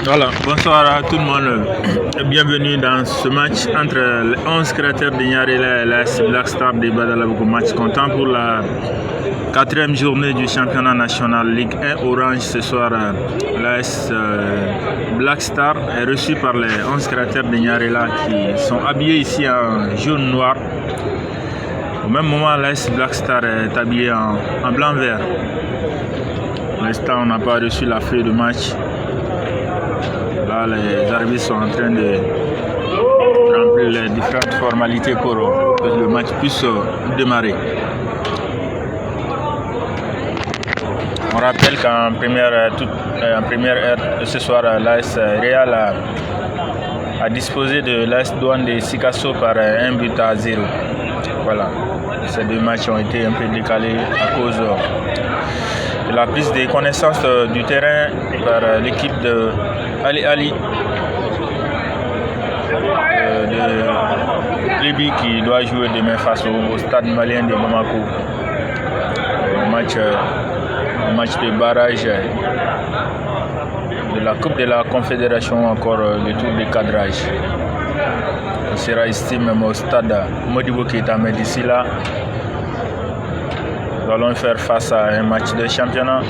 Voilà, bonsoir à tout le monde et bienvenue dans ce match entre les 11 créateurs de Nyarela et l'AS Black Star de Badalabougou. Match comptant pour la 4e journée du championnat national Ligue 1 Orange. Ce soir, l'AS Black Star est reçu par les 11 créateurs de Nyarela qui sont habillés ici en jaune noir. Au même moment, l'AS Black Star est habillé en blanc-vert. Pour l'instant, on n'a pas reçu la feuille de match. Là, les arbitres sont en train de remplir les différentes formalités pour que le match puisse démarrer. On rappelle qu'en première heure de ce soir, l'AS Real a disposé de l'AS Douane de Sikasso par 1-0. Voilà, ces deux matchs ont été un peu décalés à cause de la prise de connaissance du terrain par l'équipe de Ali Ali de Libye qui doit jouer demain face au stade malien de Bamako. Un match de barrage de la Coupe de la Confédération, encore le tour de cadrage. On sera ici même au stade Modibo Keita, mais d'ici là, nous allons faire face à un match de championnat.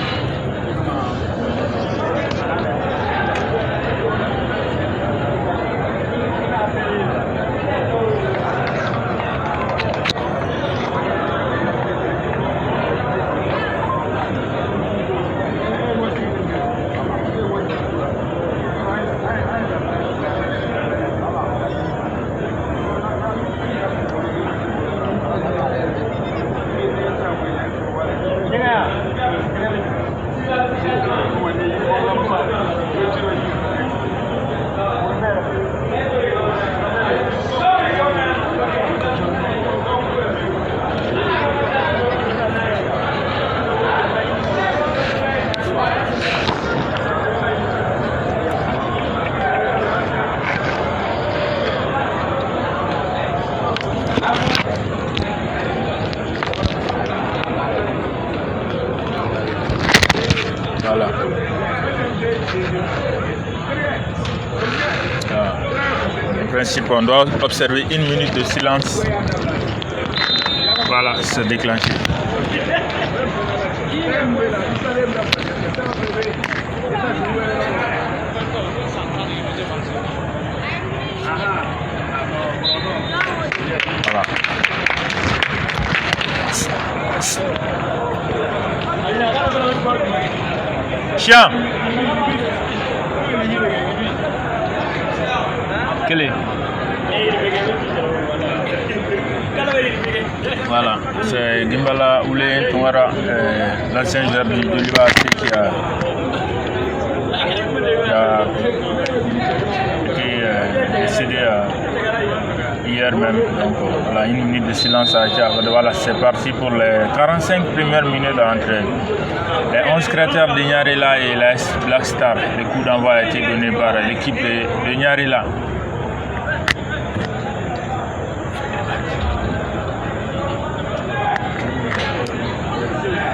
Voilà. En principe, on doit observer 1 minute de silence. Voilà, c'est déclenché. Voilà. Chien. Quel est? Voilà, c'est Gimbala Oulé Tongara, l'ancien joueur de l'UAC qui a décédé hier même. Donc voilà, 1 minute de silence a été accordée. Voilà, c'est parti pour les 45 premières minutes entre les 11 créateurs de Nyarela et l'AS Black Star. Le coup d'envoi a été donné par l'équipe de Nyarela.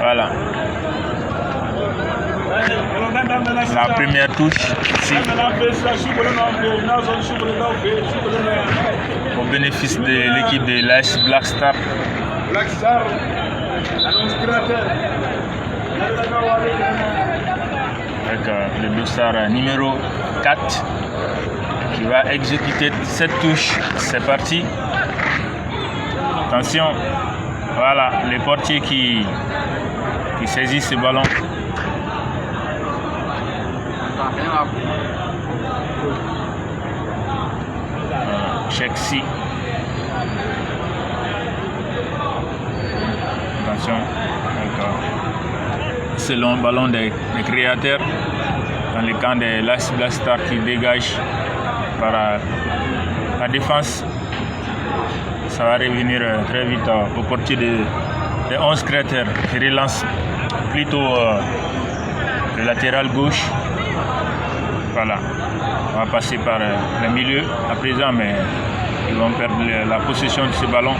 Voilà. La première touche ici, au bénéfice de l'équipe de l'AS Black Star. Avec le dossard numéro 4 qui va exécuter cette touche. C'est parti. Attention, voilà les portiers qui saisissent ce ballon. Chexi. Attention. C'est le ballon des créateurs dans le camp de l'AS Black Star qui dégage par la défense. Ça va revenir très vite au portier des 11 créateurs qui relance plutôt le latéral gauche. Voilà, on va passer par le milieu à présent, mais ils vont perdre la possession de ce ballon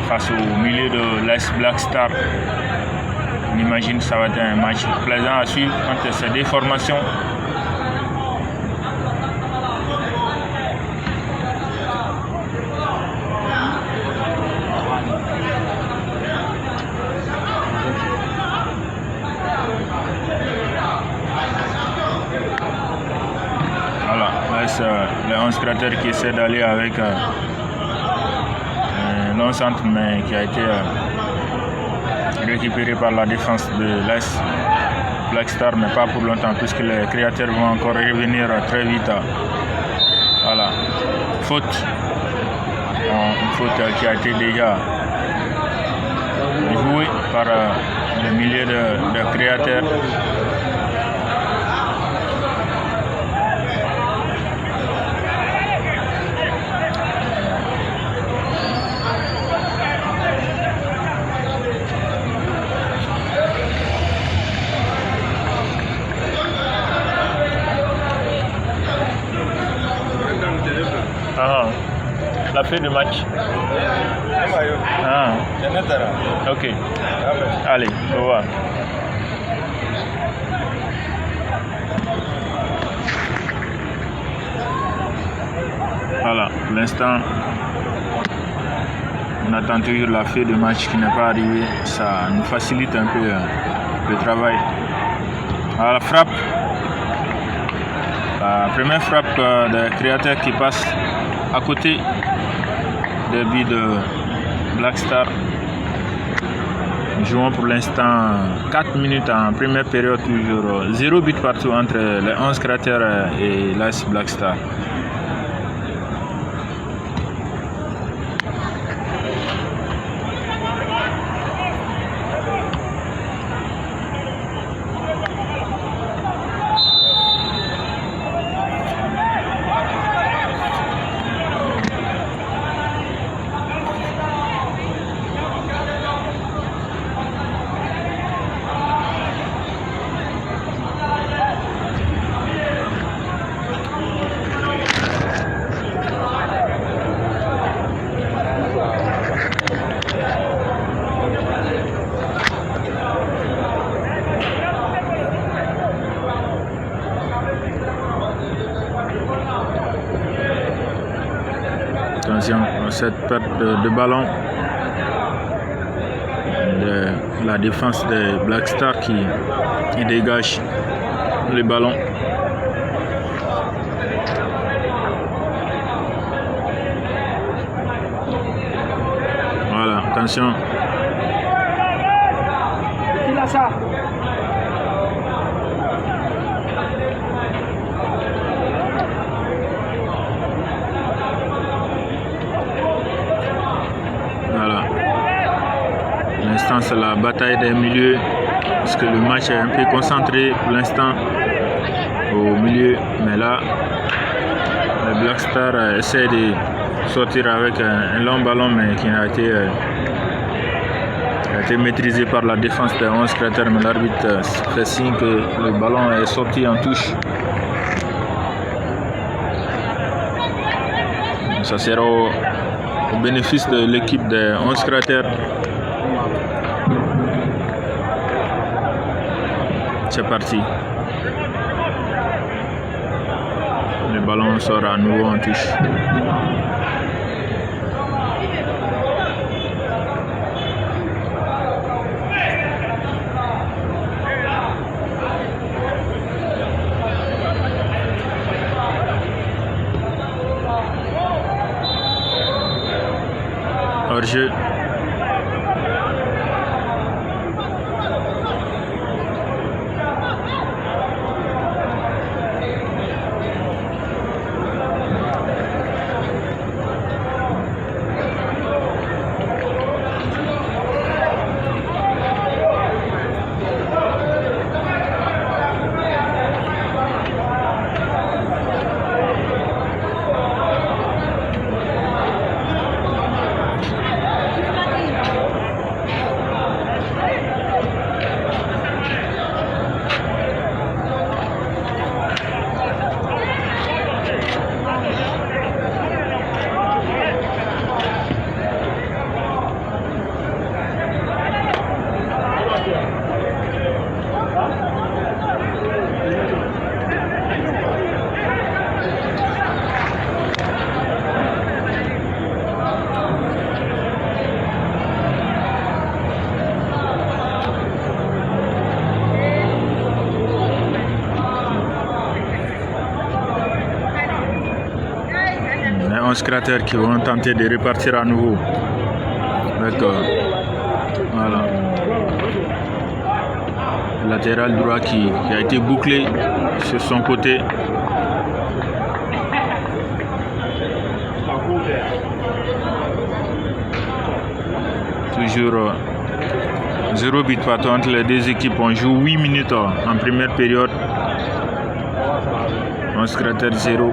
face au milieu de l'AS Black Star. On imagine que ça va être un match plaisant à suivre entre ces deux formations. Voilà, là c'est les 11 créateurs qui essaient d'aller avec un long centre, mais qui a été récupéré par la défense de l'AS Black Star, mais pas pour longtemps, puisque les créateurs vont encore revenir très vite. Voilà, faute. Une faute qui a été déjà jouée par le milieu de créateurs. La fin du match. Ok. Allez, au revoir. Voilà, pour l'instant, on attend toujours la fin du match qui n'est pas arrivée. Ça nous facilite un peu le travail. À la frappe. La première frappe des créateurs qui passe à côté des buts de Black Star. Nous jouons pour l'instant 4 minutes en première période, toujours 0 but partout entre les 11 créateurs et l'AS Black Star. Attention à cette perte de ballon de la défense des Black Star qui dégage les ballons. Voilà, attention. Pour l'instant, c'est la bataille des milieux, parce que le match est un peu concentré pour l'instant au milieu. Mais là, le Black Star essaie de sortir avec un long ballon, mais qui a été maîtrisé par la défense des 11 créateurs. Mais l'arbitre fait signe que le ballon est sorti en touche. Ça sera au bénéfice de l'équipe des 11 créateurs. C'est parti. ballon sort à nouveau en touche. Hors-jeu. Les 11 créateurs qui vont tenter de repartir à nouveau. D'accord. Voilà. Latéral droit qui a été bouclé sur son côté. Toujours 0 but partout entre les deux équipes. On joue 8 minutes en première période. 11 créateurs 0.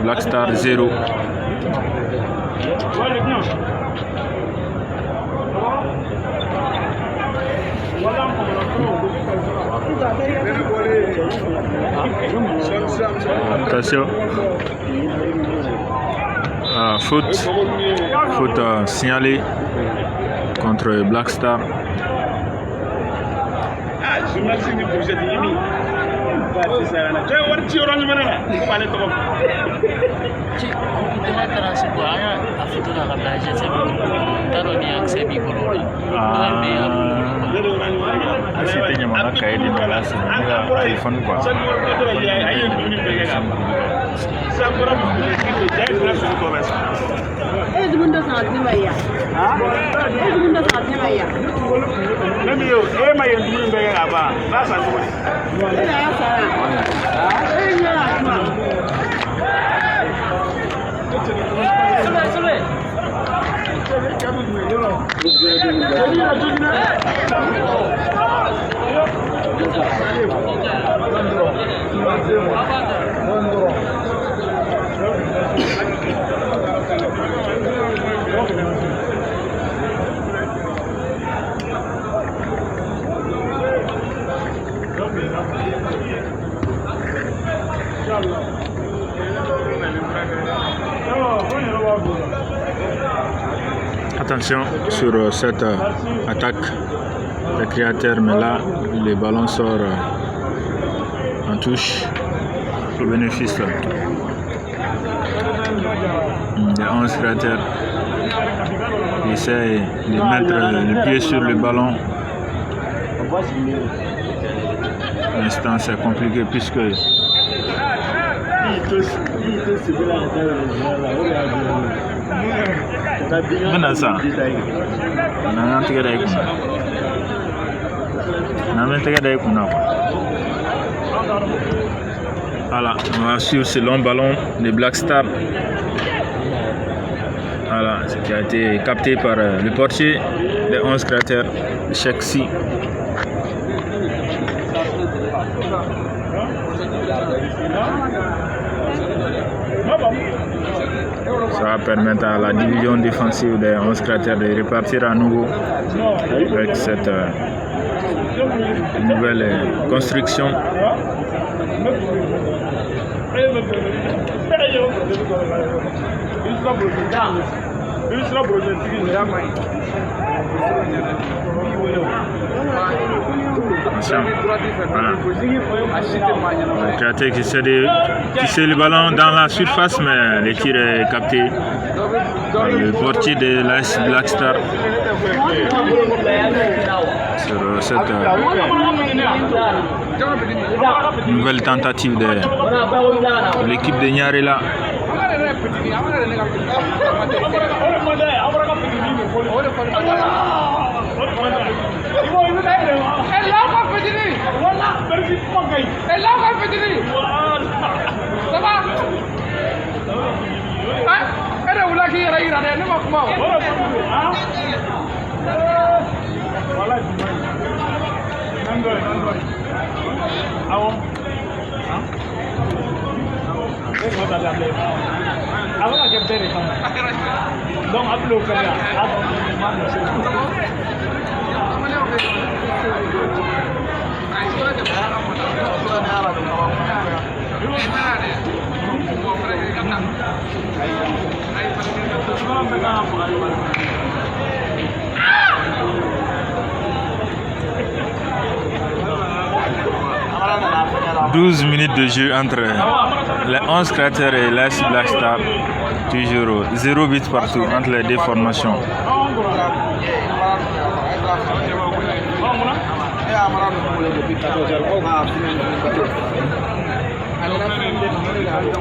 Black Star 0. Attention. Faute signalée contre Black Star. Attention sur cette attaque des créateurs, mais là le ballon sort en touche au bénéfice des 11 créateurs qui essayent de mettre le pied sur le ballon. Pour l'instant c'est compliqué puisque voilà, on va suivre ce long ballon de Black Star. Voilà, ce qui a été capté par le portier des 11 créateurs, Cheksi. Ça va permettre à la division défensive des 11 créateurs de repartir à nouveau avec cette nouvelle construction. Attention. Voilà. Le créateur qui essaie de tisser le ballon dans la surface, mais le tir est capté par le portier de l'AS Black Star. Sur cette nouvelle tentative de l'équipe de Nyarela. « 12 minutes de jeu entre les 11 créateurs et l'AS Black Star. Toujours 0 but partout entre les deux formations.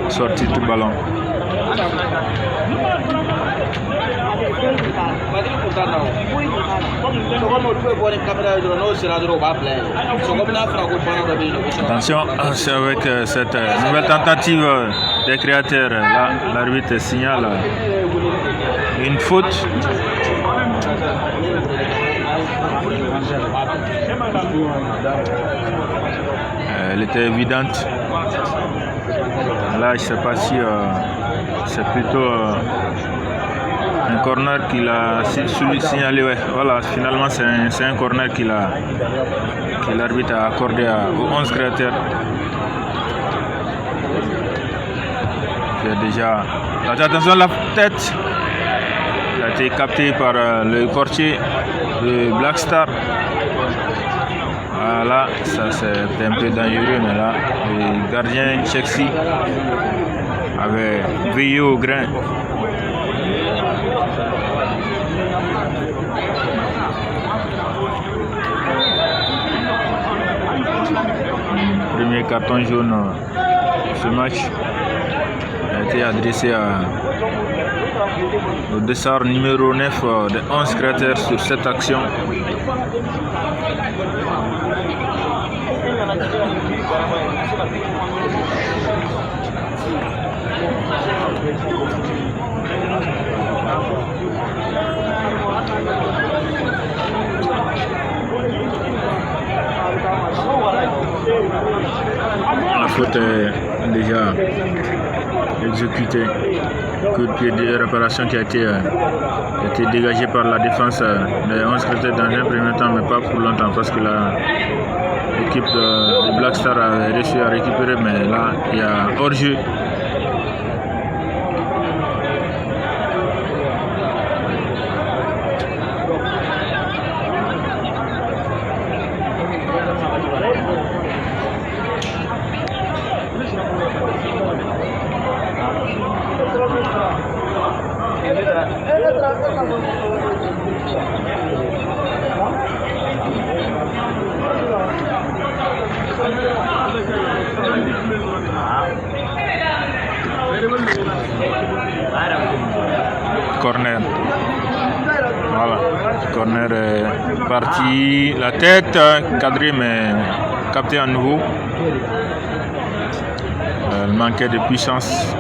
Sortie du ballon. Attention, c'est avec cette nouvelle tentative des créateurs. Là, l'arbitre signale une faute. Elle était évidente. Là, je ne sais pas si c'est plutôt un corner qu'il a signalé. Ouais. Voilà, finalement, c'est un corner que l'arbitre a accordé aux 11 créateurs. Déjà, attention, la tête a été captée par le portier de Black Star. Voilà, ça c'est un peu dangereux, mais là, le gardien Chelsea avait veillé au grain. Premier carton jaune ce match a été adressé au dossard numéro 9 des 11 créateurs sur cette action. La faute est déjà exécutée. Coup de pied de réparation qui a été dégagé par la défense des 11 créateurs dans un premier temps, mais pas pour longtemps, parce que l'équipe de Black Star a réussi à récupérer, mais là il y a hors-jeu. Corner. Voilà. Corner est parti. La tête cadrée mais captée à nouveau. Elle manquait de puissance.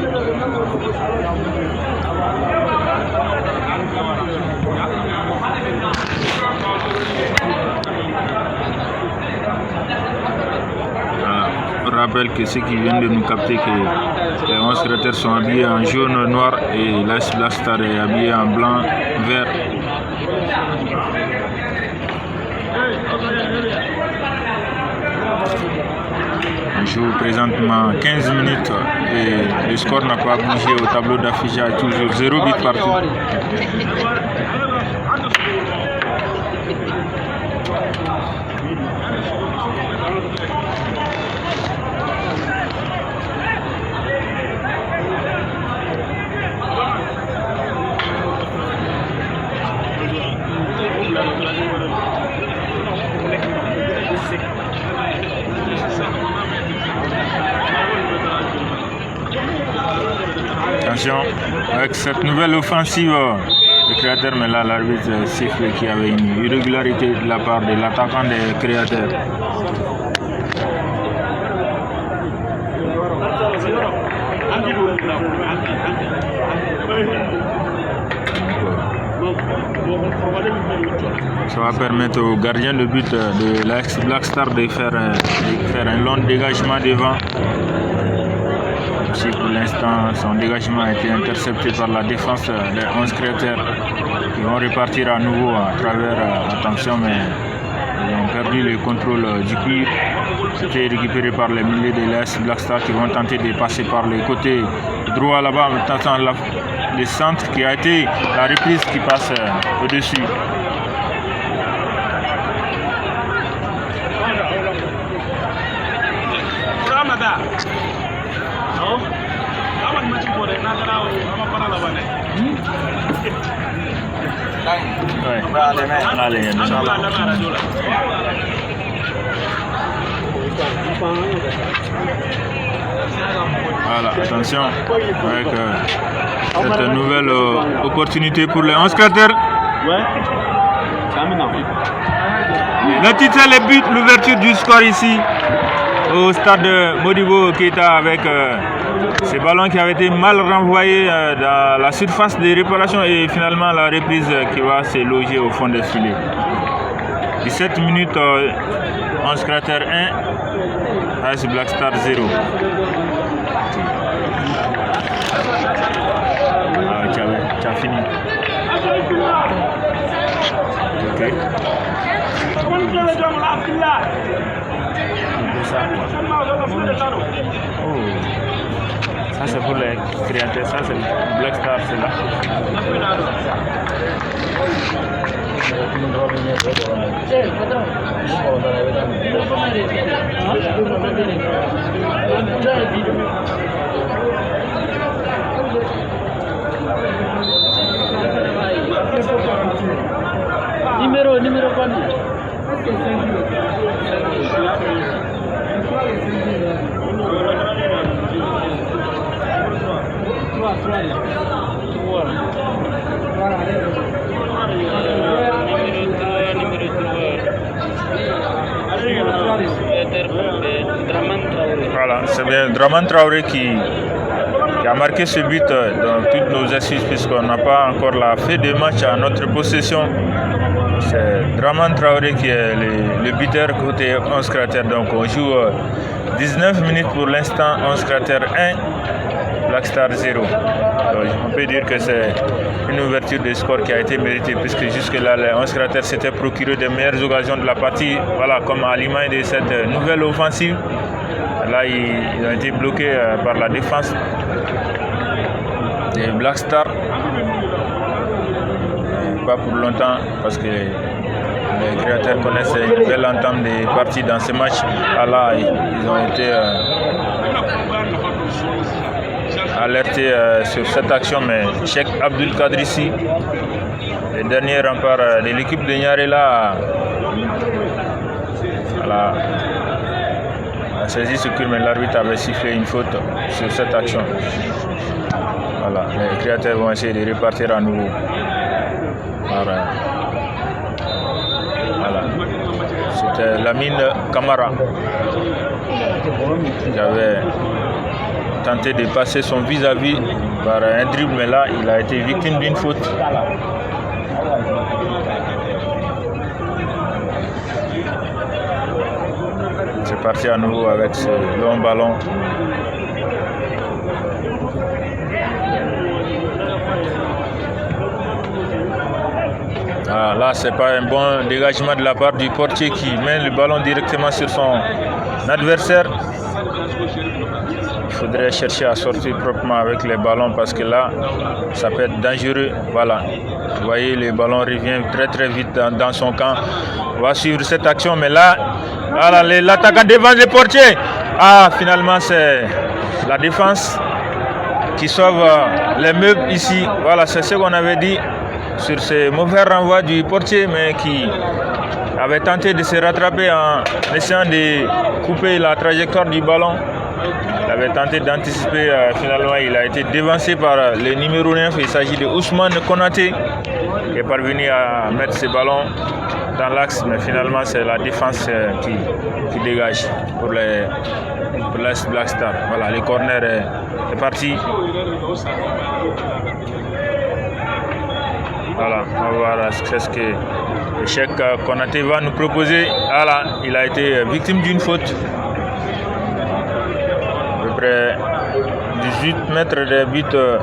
Je rappelle que ceux qui viennent de nous capter que les 11 créateurs sont habillés en jaune, noir et l'AS Black Star est habillé en blanc, vert. On joue présentement 15 minutes et le score n'a pas bougé au tableau d'affichage, toujours 0 but partout. Attention, avec cette nouvelle offensive, le Créateur, mais là l'arbitre siffle qu'il y avait une irrégularité de la part de l'attaquant des Créateurs. Ça va permettre au gardien de but de l'Aix Black Star de faire un long dégagement devant. Si pour l'instant son dégagement a été intercepté par la défense des 11 Créateurs, ils vont repartir à nouveau à travers, attention, mais ils ont perdu le contrôle du cuir. C'était récupéré par les milieux de l'Aix Black Star qui vont tenter de passer par le côté droit là-bas, en tentant le centre qui a été la reprise qui passe au-dessus. Voilà, attention avec cette nouvelle opportunité pour les 11 Créateurs. Le titre est le but, l'ouverture du score ici au stade Modibo Keita avec ces ballons qui avaient été mal renvoyés dans la surface de réparation et finalement la reprise qui va se loger au fond des filets. 17 minutes, 11 Créateurs 1, AS Black Star 0. Tu as fini. Ok. Oh. Ça c'est pour les Créateurs, ça c'est Black Star, c'est là. Numéro quoi? Voilà, c'est bien Draman Traoré qui a marqué ce but dans toutes nos assises puisqu'on n'a pas encore la fin de match à notre possession. C'est Draman Traoré qui est le buteur côté 11 Créateurs. Donc on joue 19 minutes pour l'instant, 11 Créateurs 1, Black Star 0. Donc, on peut dire que c'est une ouverture de score qui a été méritée puisque jusque-là les 11 Créateurs s'étaient procuré de meilleures occasions de la partie. Voilà, comme à l'image de cette nouvelle offensive. Là, ils ont été bloqués par la défense des Black Star. Pas pour longtemps parce que les Créateurs connaissent une belle entame des parties dans ce match. Là, ils ont été alertés sur cette action, mais Cheikh Abdul Kadrissi, le dernier rempart de l'équipe de Nyarela, a saisi ce cure, mais l'arbitre avait sifflé une faute sur cette action. Voilà, les Créateurs vont essayer de repartir à nouveau. Voilà. C'était Lamine Camara qui avait tenté de passer son vis-à-vis par un dribble, mais là il a été victime d'une faute. C'est parti à nouveau avec ce long ballon. Là, c'est pas un bon dégagement de la part du portier qui met le ballon directement sur son adversaire. Il faudrait chercher à sortir proprement avec les ballons parce que là, ça peut être dangereux. Voilà, vous voyez, le ballon revient très vite dans son camp. On va suivre cette action, mais là, voilà, l'attaquant devant le portier. Finalement, c'est la défense qui sauve les meubles ici. Voilà, c'est ce qu'on avait dit sur ce mauvais renvoi du portier, mais qui avait tenté de se rattraper en essayant de couper la trajectoire du ballon. Il avait tenté d'anticiper, finalement il a été devancé par le numéro 9. Il s'agit de Ousmane Konaté qui est parvenu à mettre ses ballons dans l'axe, mais finalement c'est la défense qui dégage pour l'AS Black Star. Voilà, le corner est parti. Voilà, on va voir ce que le Cheikh Konaté va nous proposer. Voilà, il a été victime d'une faute. À peu près 18 mètres de but de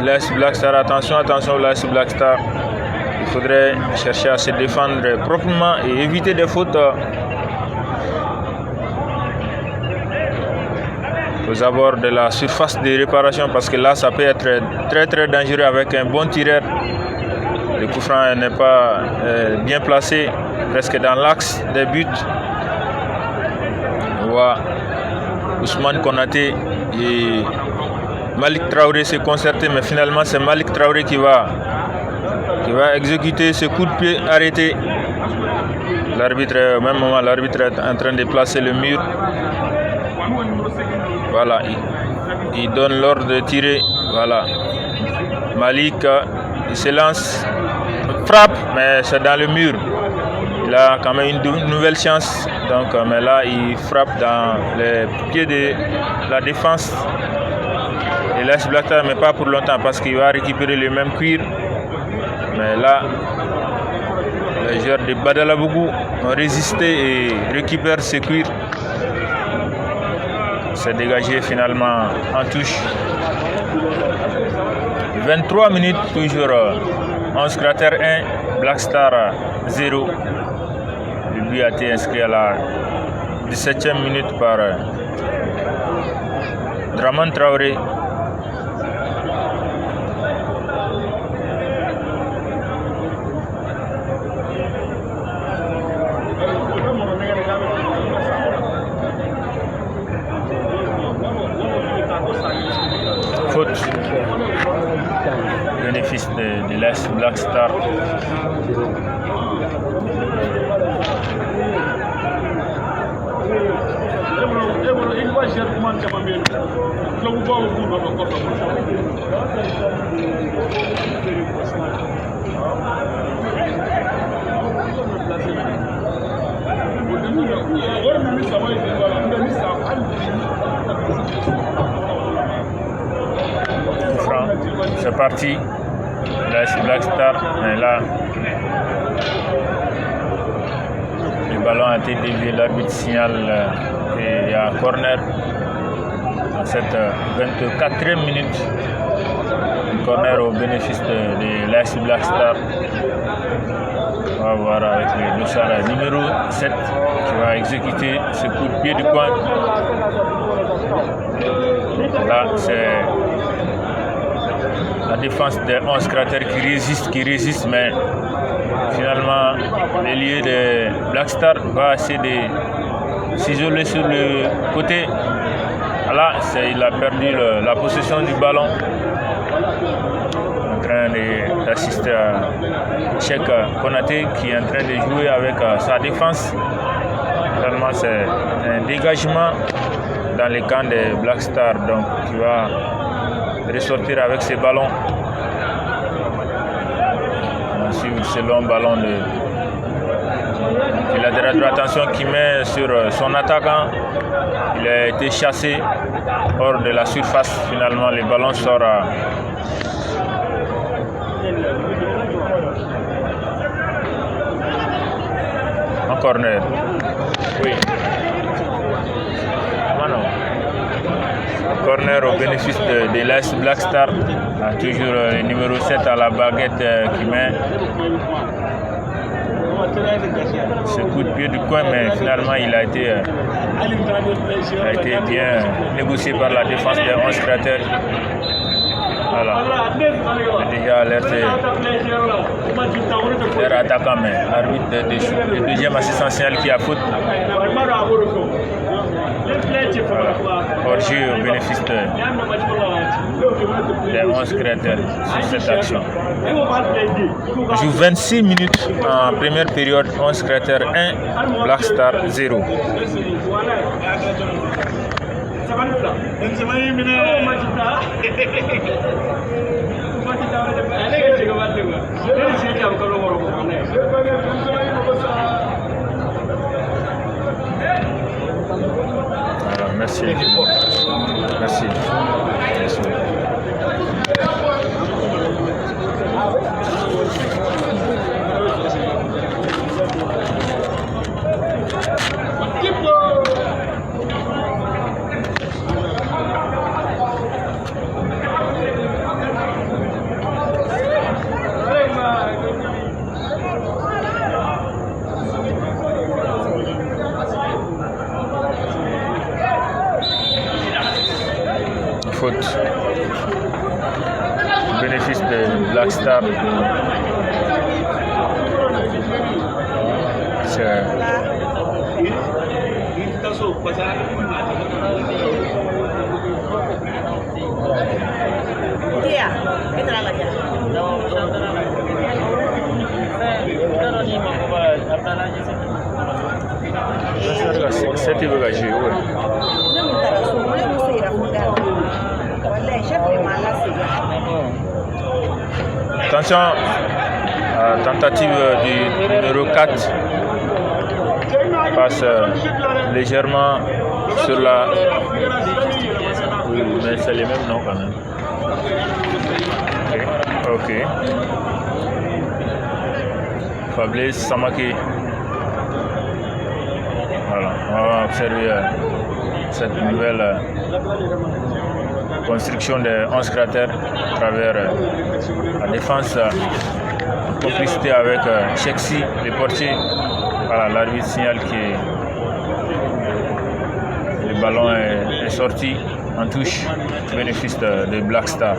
l'AS Black Star. Attention l'AS Black Star. Il faudrait chercher à se défendre proprement et éviter des fautes aux abords de la surface de réparation, parce que là ça peut être très très dangereux avec un bon tireur. Le coup franc n'est pas bien placé, presque dans l'axe des buts. On voit Ousmane Konaté et Malik Traoré se concerter, mais finalement c'est Malik Traoré qui va exécuter ce coup de pied arrêté. L'arbitre, au même moment, l'arbitre est en train de placer le mur. Voilà, il donne l'ordre de tirer. Voilà, Malik, il se lance, frappe, mais c'est dans le mur. Il a quand même une nouvelle chance. Donc, mais là, il frappe dans les pieds de la défense. Et l'AS Black Star, mais pas pour longtemps, parce qu'il va récupérer le même cuir. Mais là, les joueurs de Badalabougou ont résisté et récupèrent ce cuir. C'est dégagé finalement en touche. 23 minutes toujours. 11 cratères 1, Black Star 0. Le but a été inscrit à la 17e minute par Draman Traoré. Faute. Bénéfice de l'AS Black Star. C'est parti, l'AS Black Star, mais là, le ballon a été dévié, l'arbitre signale qu'il y a un corner dans cette 24e minute. Un corner au bénéfice de l'AS Black Star. On va voir avec le dossard numéro 7 qui va exécuter ce coup de pied du coin. Là, c'est la défense des 11 cratères qui résiste, mais finalement l'ailier de Black Star va essayer de s'isoler sur le côté. Là, il a perdu la possession du ballon. En train d'assister à Cheikh Konaté qui est en train de jouer avec sa défense. Finalement, c'est un dégagement dans les camps de Black Star, donc qui va ressortir avec ses ballons. On va suivre ce long ballon de la droite, attention, qui met sur son attaquant. Il a été chassé hors de la surface. Finalement, le ballon sort en corner. Oui. Corner au bénéfice de l'AS Black Star. Toujours le numéro 7 à la baguette qui met ce coup de pied du coin, mais finalement il a été bien négocié par la défense des 11 cratères. Voilà, il est déjà alerté leur attaquant, mais l'arbitre le deuxième assistant signale qui a faute. Hors-jeu au bénéfice des 11 cratères sur cette action. On joue 26 minutes en première période, 11 cratères 1, Black Star 0. Merci. Merci. Faute. Bénéfice de Black Star. C'est cette bagage, attention, tentative du numéro 4 passe légèrement sur la... Oui, mais c'est les mêmes noms quand même. Ok. Fabrice Samaki. Voilà, on va observer cette nouvelle construction des 11 cratères à travers la défense en complicité avec Chexi, les portiers. Voilà, l'arbitre signale que le ballon est sorti en touche, bénéfice de Black Star.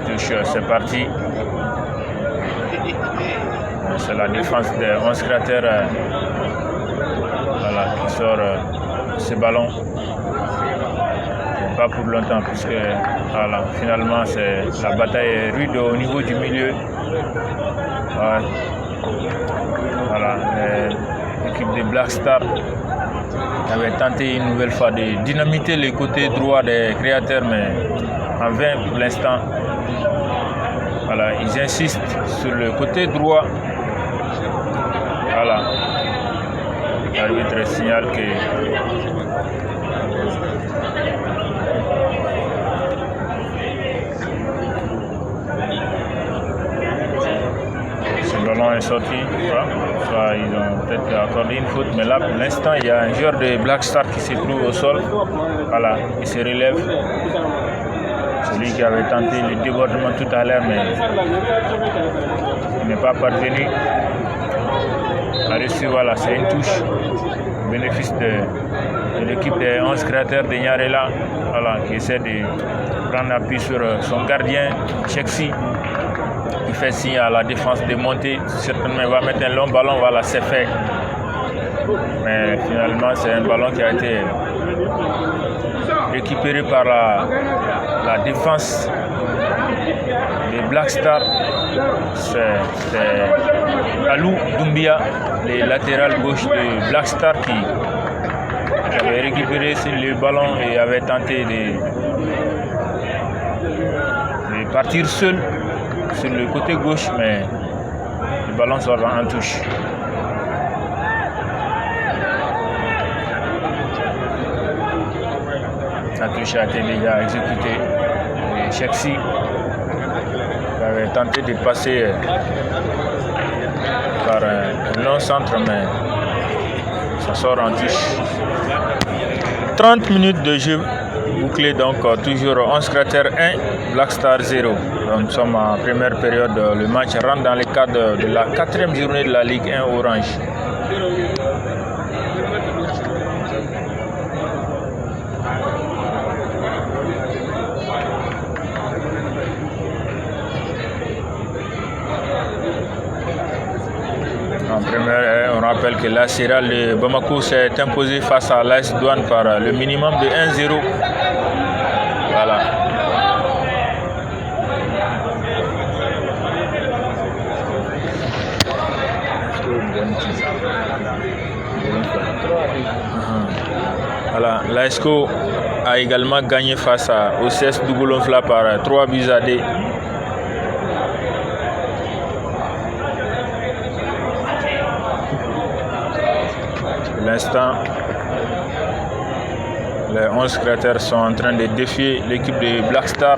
Touche, c'est parti. C'est la défense des 11 cratères voilà, qui sort ce ballon. Pas pour longtemps, puisque voilà, finalement la bataille est rude au niveau du milieu. Ouais. Voilà, l'équipe de Black Star avait tenté une nouvelle fois de dynamiter les côtés droits des créateurs, mais en vain pour l'instant. Voilà, ils insistent sur le côté droit. Voilà, l'arbitre signale que ce ballon est sorti. Soit ils ont peut-être accordé une faute, mais là pour l'instant il y a un joueur de Black Star qui se trouve au sol. Voilà, il se relève. Celui qui avait tenté le débordement tout à l'heure, mais il n'est pas parvenu à reçu. Voilà, c'est une touche. Bénéfice de l'équipe des 11 créateurs de Nyarela, voilà, qui essaie de prendre appui sur son gardien, Chexi, qui fait signe à la défense de monter. Certainement, il va mettre un long ballon. Voilà, c'est fait. Mais finalement, c'est un ballon qui a été récupéré par la défense des Black Star. C'est Alou Doumbia, le latéral gauche de Black Star, qui avait récupéré le ballon et avait tenté de partir seul sur le côté gauche, mais le ballon sort en touche. La touche a été déjà exécutée. Et Chexi avait tenté de passer par un long centre, mais ça sort en touche. 30 minutes de jeu bouclé, donc toujours 11 cratères 1, Black Star 0. Donc, nous sommes en première période. Le match rentre dans le cadre de la 4e journée de la Ligue 1 Orange. En première, on rappelle que la Céral de Bamako s'est imposée face à l'AS Douane par le minimum de 1-0. Voilà. Voilà, l'ASCO a également gagné face au CS Dougoulonfla par 3 buts à 2. Pour l'instant, les 11 cratères sont en train de défier l'équipe de Black Star.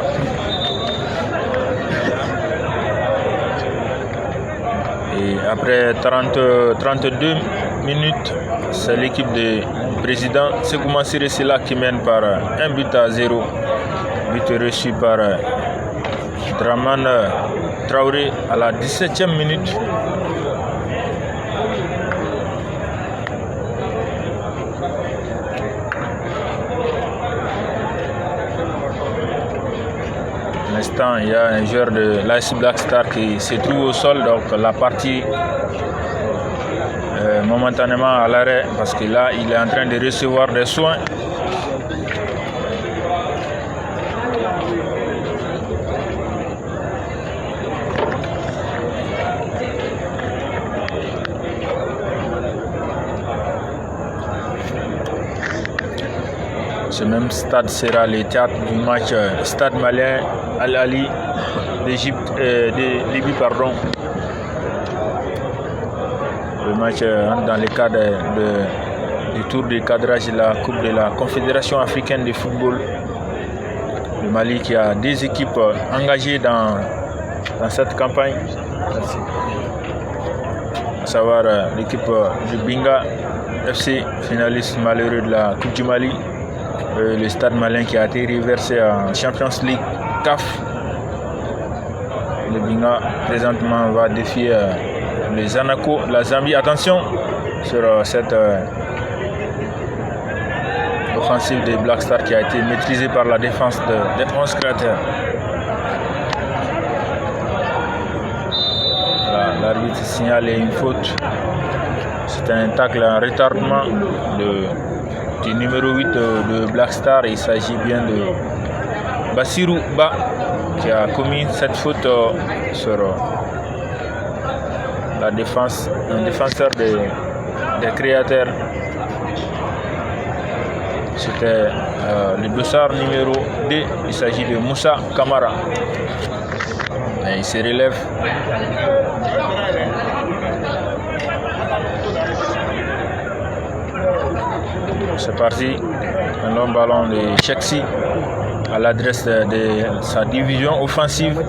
Et après 32 minutes, c'est l'équipe de président Sekouma Siresila qui mène par 1 but à 0. But reçu par Draman Traoré à la 17e minute. Pour l'instant, il y a un joueur de l'AS Black Star qui se trouve au sol, donc la partie momentanément à l'arrêt parce que là, il est en train de recevoir des soins. Ce même stade sera le théâtre du match Stade Malien Al-Ali d'Égypte, de Libye, pardon. Le match entre dans le cadre du tour de cadrage de la Coupe de la Confédération africaine de football. Le Mali qui a 2 équipes engagées dans cette campagne. Merci. À savoir l'équipe du Binga FC, finaliste malheureux de la Coupe du Mali. Le Stade Malien qui a été reversé en Champions League CAF. Le Binga présentement va défier les Anako, la Zambie. Attention sur cette offensive des Black Stars qui a été maîtrisée par la défense des 11 cratères. Voilà, l'arbitre signale une faute. C'est un tacle en retardement du numéro 8 de Black Star. Il s'agit bien de Bassirou Ba qui a commis cette faute sur la défense, un défenseur des créateurs. C'était le dossard numéro 2. Il s'agit de Moussa Kamara. Et il se relève. C'est parti. Un long ballon de Cheksi à l'adresse de sa division offensive.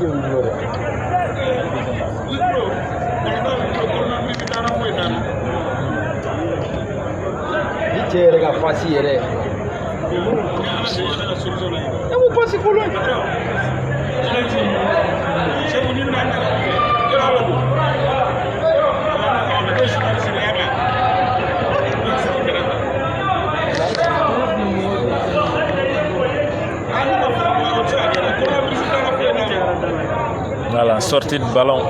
Voilà, sortie de ballon.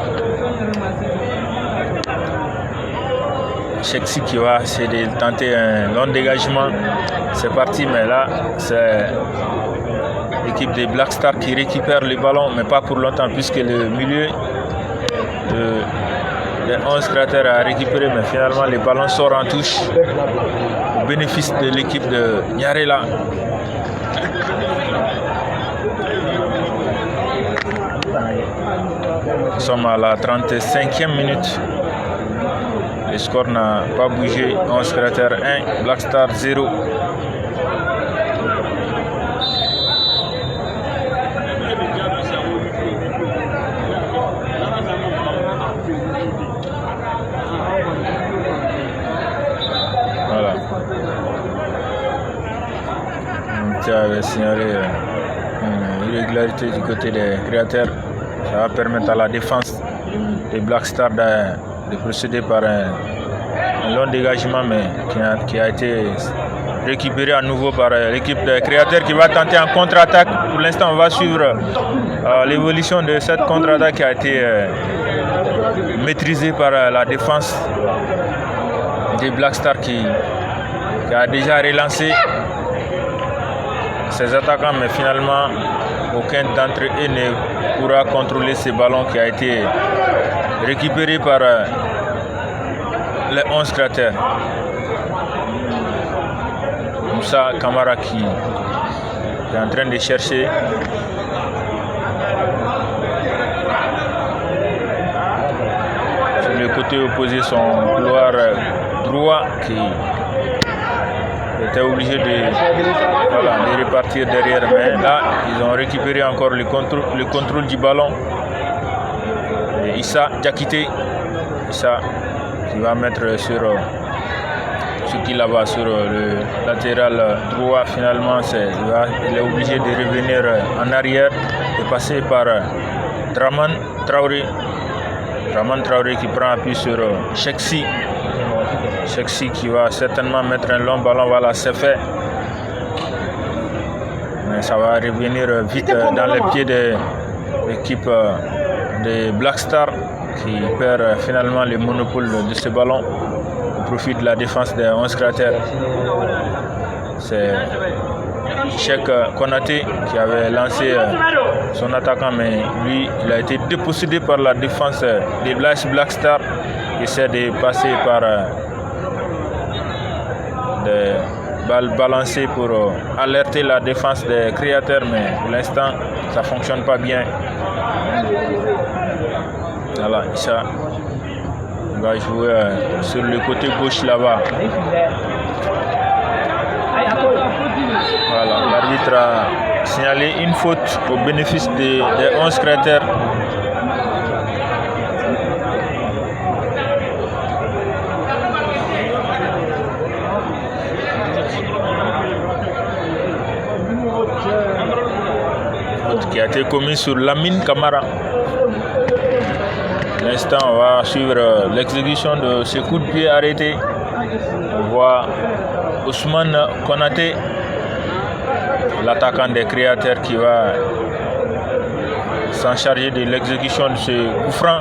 Cheksi qui va essayer de tenter un long dégagement. C'est parti, mais là, c'est l'équipe des Black Stars qui récupère le ballon, mais pas pour longtemps, puisque le milieu des 11 cratères a récupéré, mais finalement, le ballon sort en touche au bénéfice de l'équipe de Nyarela. Nous sommes à la 35e minute. Le score n'a pas bougé. 11 cratères 1, Black Star 0. Voilà. On avait signalé une irrégularité du côté des créateurs. Ça va permettre à la défense des Black Stars de procéder par un long dégagement, mais qui a été récupéré à nouveau par l'équipe des créateurs qui va tenter en contre-attaque. Pour l'instant, on va suivre l'évolution de cette contre-attaque qui a été maîtrisée par la défense des Black Stars qui a déjà relancé ses attaquants, mais finalement aucun d'entre eux ne pourra contrôler ce ballon qui a été récupéré par les 11 cratères. Moussa Kamara qui est en train de chercher. Sur le côté opposé, son couloir droit qui était obligé de repartir derrière. Mais là, ils ont récupéré encore le contrôle du ballon. Et Issa Diakité, Issa qui va mettre sur qui là-bas sur le latéral droit. Finalement, il est obligé de revenir en arrière et passer par Draman Traoré. Draman Traoré qui prend appui sur Cheksi. Cheksi qui va certainement mettre un long ballon. Voilà, c'est fait. Mais ça va revenir vite dans les pieds de l'équipe de Black Star qui perd finalement le monopole de ce ballon au profit de la défense des 11 cratères. C'est Cheikh Konaté qui avait lancé son attaquant, mais lui, il a été dépossédé par la défense des Black Star qui essaie de passer par des balles balancées pour alerter la défense des créateurs, mais pour l'instant, ça ne fonctionne pas bien. Voilà, Issa va jouer sur le côté gauche là-bas. Voilà, l'arbitre a signalé une faute au bénéfice des 11 cratères. Faute qui a été commise sur Lamine Kamara. L'instant, on va suivre l'exécution de ce coup de pied arrêté. On voit Ousmane Konaté, l'attaquant des créateurs, qui va s'en charger de l'exécution de ce coup franc.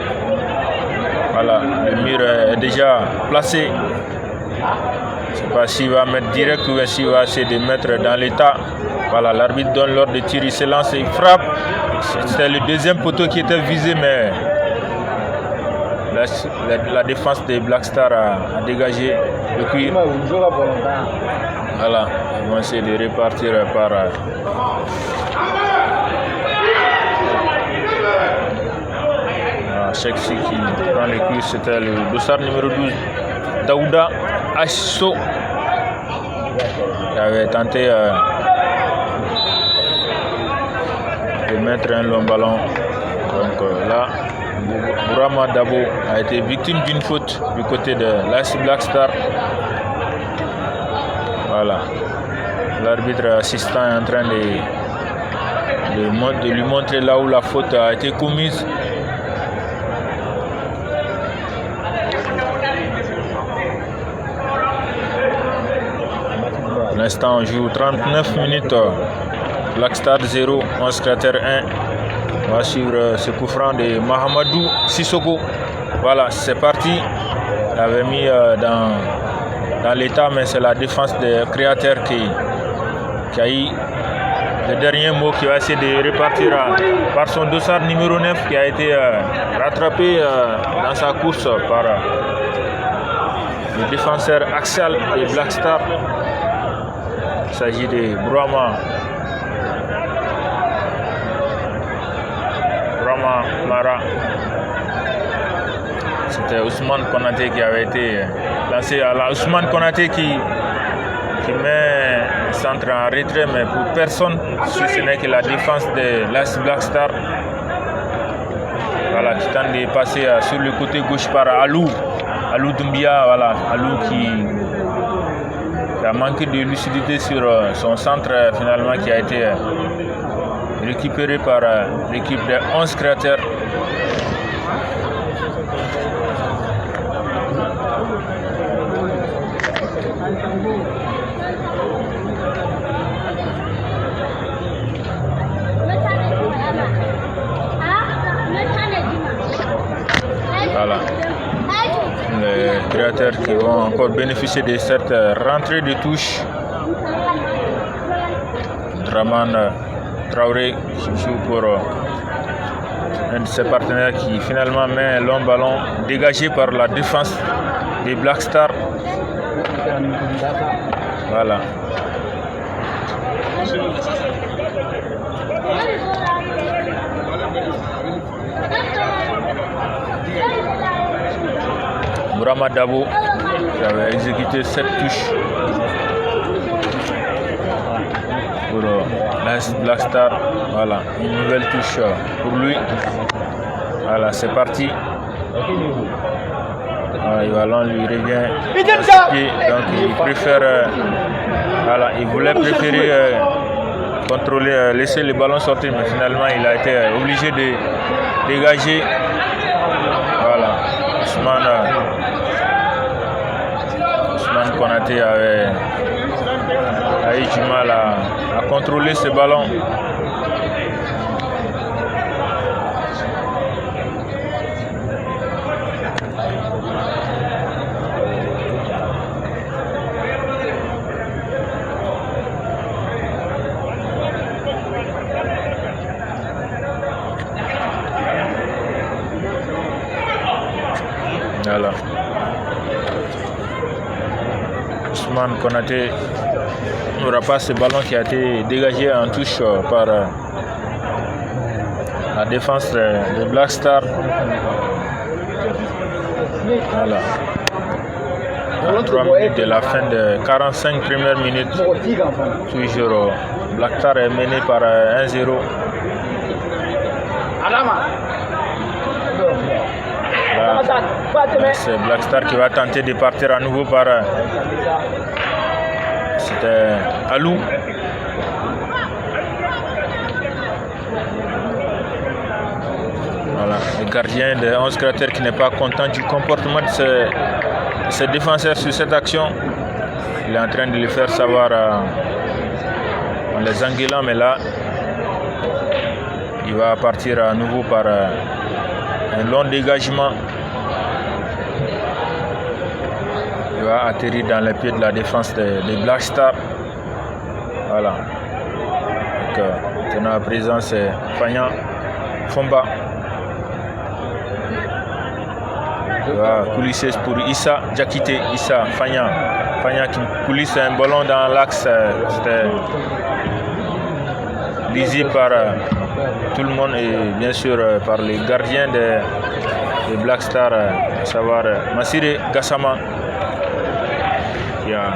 Voilà, le mur est déjà placé. Je ne sais pas s'il va mettre direct ou s'il va essayer de mettre dans l'état. Voilà, l'arbitre donne l'ordre de tirer, il se lance et il frappe. C'était le deuxième poteau qui était visé, mais la défense des Black Star a dégagé le cuir. Voilà, ils vont essayer de repartir par Cheksi qui prend le cuir. C'était le dossard numéro 12, Daouda Asso, qui avait tenté de mettre un long ballon. Donc là, Bourama Dabo a été victime d'une faute du côté de l'AS Black Star. Voilà, l'arbitre assistant est en train de lui montrer là où la faute a été commise. Pour l'instant, on joue 39 minutes. Black Star 0, 11 cratères 1. On va suivre ce coup franc de Mahamadou Sissoko. Voilà, c'est parti. Il avait mis dans l'état, mais c'est la défense des créateurs qui a eu le dernier mot, qui va essayer de repartir par son dossard numéro 9 qui a été rattrapé dans sa course par le défenseur axial des Black Star. Il s'agit de Bourama Mara. C'était Ousmane Konaté qui avait été lancé. Ousmane Konaté qui met le centre en retrait, mais pour personne, si ce n'est que la défense de l'AS Black Star. Voilà, qui tente de passer sur le côté gauche par Alou Doumbia. Voilà, Alou qui a manqué de lucidité sur son centre finalement, qui a été récupéré par l'équipe des 11 créateurs. Voilà, les créateurs qui vont encore bénéficier de cette rentrée de touche. Draman Traoré qui joue pour un de ses partenaires, qui finalement met un long ballon dégagé par la défense des Black Stars. Voilà. Bourama Dabo qui avait exécuté 7 touches pour l'AS Black Star. Voilà, une nouvelle touche pour lui. Voilà, c'est parti. Voilà, le ballon lui revient à ses pieds, donc il préfère. Voilà, il voulait préférer contrôler, laisser le ballon sortir, mais finalement il a été obligé de dégager. Voilà, Ousmane Konaté a eu du mal à contrôler ce ballon. Voilà. Ousmane Konaté n'aura pas ce ballon qui a été dégagé en touche par la défense de Black Star. Voilà. À 3 minutes de la fin de 45 premières minutes. Toujours Black Star est mené par 1-0. C'est Black Star qui va tenter de partir à nouveau par c'était Alou. Voilà, le gardien de 11 cratères qui n'est pas content du comportement de ses défenseurs sur cette action. Il est en train de le faire savoir en les engueulant, mais là il va partir à nouveau par un long dégagement. Il va atterrir dans les pieds de la défense des Black Stars. Voilà. Donc, tenant à présent, c'est Fagnan Fomba. Il va coulisser pour Issa Diakité. Issa Fagnan. Fagnan qui coulisse un ballon dans l'axe. C'était lisible par tout le monde et bien sûr par les gardiens des Black Stars, à savoir Massiré Gassama, qui a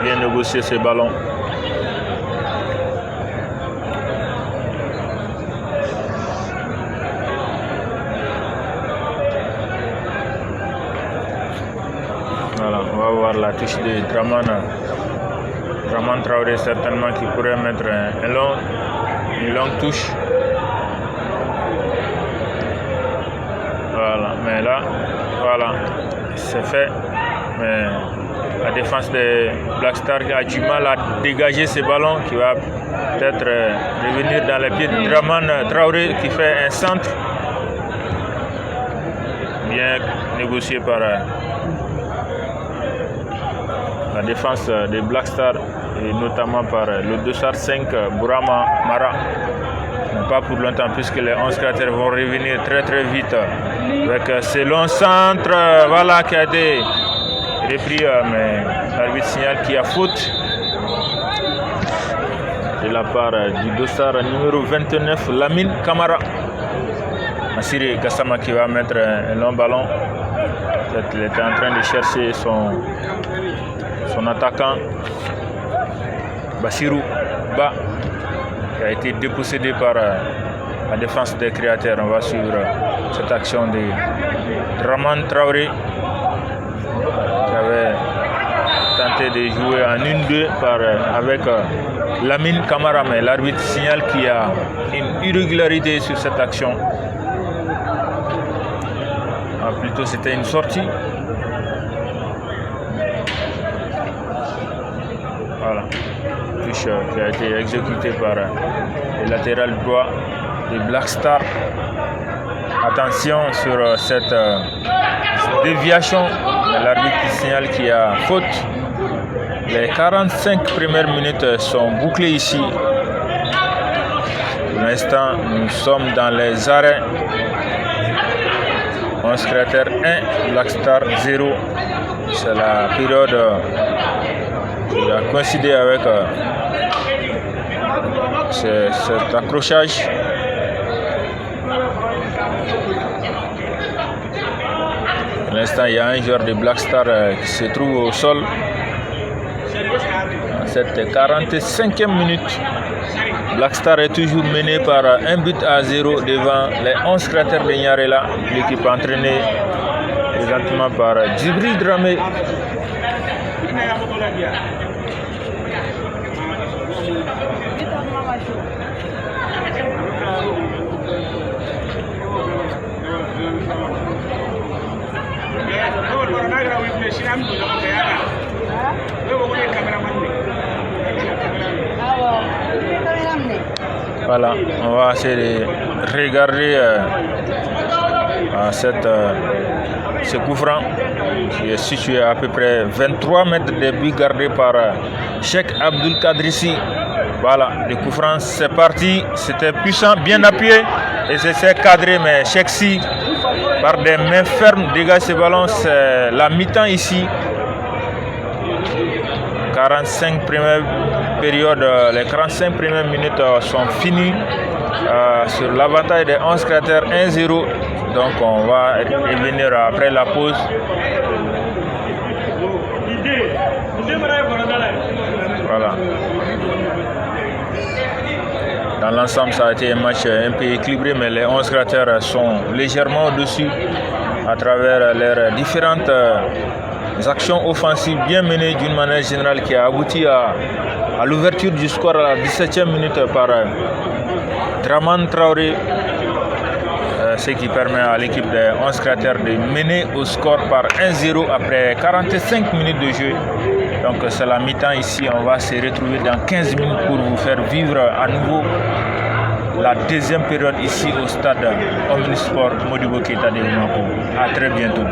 bien négocié ces ballons. Voilà, on va voir la touche de Draman Traoré certainement qui pourrait mettre une longue touche. Voilà, mais là, voilà, c'est fait. Mais la défense des Black Stars a du mal à dégager ces ballons qui va peut-être revenir dans les pieds de Draman Traoré qui fait un centre bien négocié par la défense des Black Stars et notamment par le dossard 5 Bourama Mara. Pas pour longtemps puisque les 11 cratères vont revenir très vite avec ce long centre voilà, qui a été repris, mais l'arbitre signale qu'il y a faute de la part du dossard numéro 29 Lamine Kamara. Massiré Gassama qui va mettre un long ballon. Il était en train de chercher son attaquant Bassirou Ba, qui a été dépossédé par la défense des créateurs. On va suivre cette action de Draman Traoré qui avait tenté de jouer en 1-2 avec Lamine Kamara, mais l'arbitre signale qu'il y a une irrégularité sur cette action. Plutôt c'était une sortie. Voilà, touche qui a été exécutée par le latéral droit de Black Star. Attention sur cette déviation, l'arbitre signale qu'il y a faute. Les 45 premières minutes sont bouclées ici. Pour l'instant, nous sommes dans les arrêts. 11 Cratères 1, Black Star 0. C'est la période qui a coïncidé avec cet accrochage. Pour l'instant, il y a un joueur de Black Star qui se trouve au sol. À cette 45e minute, Black Star est toujours mené par 1-0 devant les 11 Cratères de Nyarela, l'équipe entraînée présentement par Djibril Dramé. Voilà, on va essayer de regarder ce coup franc qui est situé à peu près 23 mètres des buts gardés par Cheikh Abdul Kadrissi. Voilà, le coup franc c'est parti, c'était puissant, bien appuyé et c'est cadré, mais Cheikh Si par des mains fermes dégage ce ballon. C'est la mi-temps ici. 45 premières périodes, les 45 premières minutes sont finies sur l'avantage des 11 Cratères 1-0. Donc on va revenir après la pause. Voilà. Dans l'ensemble, ça a été un match un peu équilibré, mais les 11 Cratères sont légèrement au-dessus à travers leurs différentes actions offensives bien menées d'une manière générale qui a abouti à l'ouverture du score à la 17e minute par Draman Traoré, ce qui permet à l'équipe des 11 Cratères de mener au score par 1-0 après 45 minutes de jeu. Donc c'est la mi-temps ici, on va se retrouver dans 15 minutes pour vous faire vivre à nouveau la deuxième période ici au stade Omnisport Modibo Keita de Bamako. À très bientôt.